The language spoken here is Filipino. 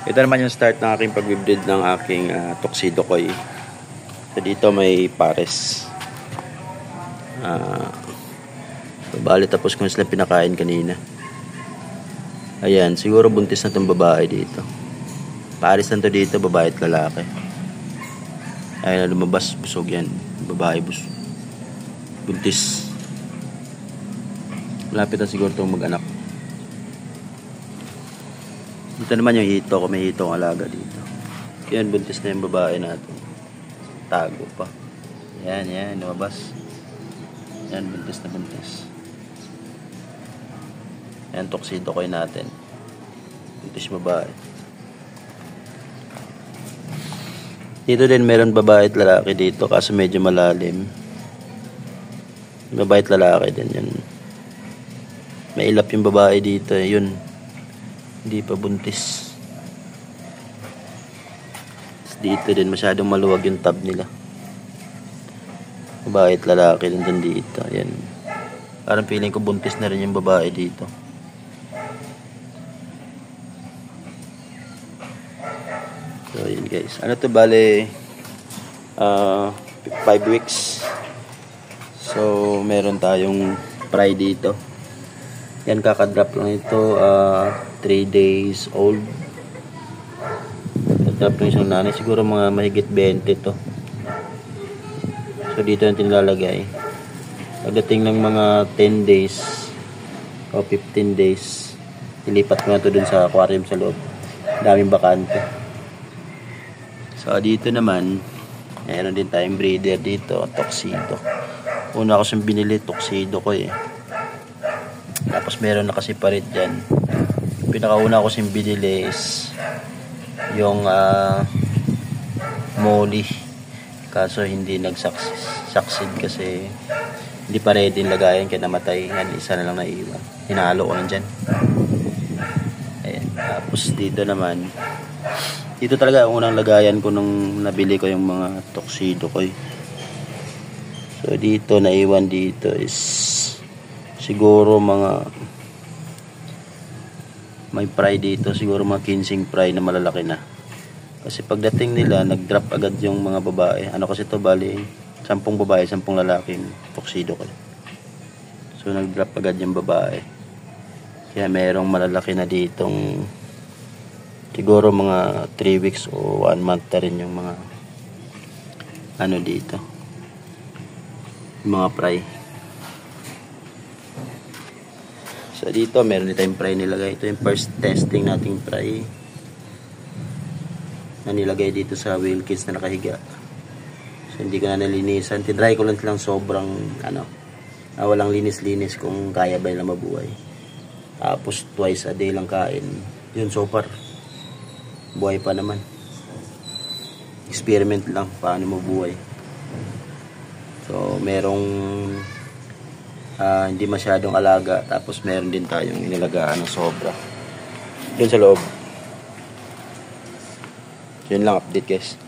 Ito naman yung start ng aking pag-breed ng aking tuxedo koi. So dito may pares. Bali tapos kung sila pinakain kanina. Ayan, siguro buntis na itong babae dito. Pares na to dito, babae at lalaki. Ayan, lumabas, busog yan. Babae, buntis. Malapit na siguro itong mag-anak. Dito naman yung hito, kung may hitong alaga dito. Yan, buntis na yung babae natin. Tago pa. Yan, lumabas. Yan, buntis na buntis. Yan, tuxedo koi natin. Buntis babae. Dito din meron babae at lalaki dito, kaso medyo malalim. Babae at lalaki din yan. May ilap yung babae dito, yun. Hindi pa buntis. Dito din masyadong maluwag yung tab nila. Babae at lalaki din dito. Ayan. Parang feeling ko buntis na rin yung babae dito. So yun guys. Ano to, bale 5 weeks. So meron tayong fry dito. Yan, kakadrop lang ito, 3 days old. Kakadrop lang isang nanay, siguro mga mahigit 20 to. So dito yung tinilalagay. Pagdating ng mga 10 days o 15 days, ilipat ko na ito dun sa aquarium sa loob. Daming bakante. So dito naman, meron din tayong breeder dito, tuxedo. Una ko siyang binili, tuxedo ko eh. Tapos meron na kasi parit dyan. Pinakauna ko siyang binili is yung molly. Kaso hindi nag-succeed kasi hindi pa ready yung lagayan kaya namatay. Yan, isa na lang naiwan. Hinalo ko lang dyan. Ayan. Tapos dito naman, dito talaga ang unang lagayan ko nung nabili ko yung mga tuxedo ko. So dito, naiwan dito is siguro mga may fry dito, siguro mga 15 fry na malalaki na. Kasi pagdating nila, nag-drop agad yung mga babae. Ano kasi to, bali 10 babae, 10 lalaking tuxedo ko. So nag-drop agad yung babae. Kaya merong malalaki na ditong siguro mga 3 weeks o 1 month na rin yung mga ano dito, yung mga fry. So dito meron din tayong fry nilagay. Ito yung first testing nating fry na nilagay dito sa Wilkins na nakahiga. So hindi ko na nalinisan. Tinry ko lang sobrang walang linis-linis kung kaya ba nila mabuhay. Tapos twice a day lang kain. Yun, so far buhay pa naman. Experiment lang paano mabuhay. So merong hindi masyadong alaga, tapos meron din tayong inilagaan ng sobra dun sa loob. Yun lang, update guys.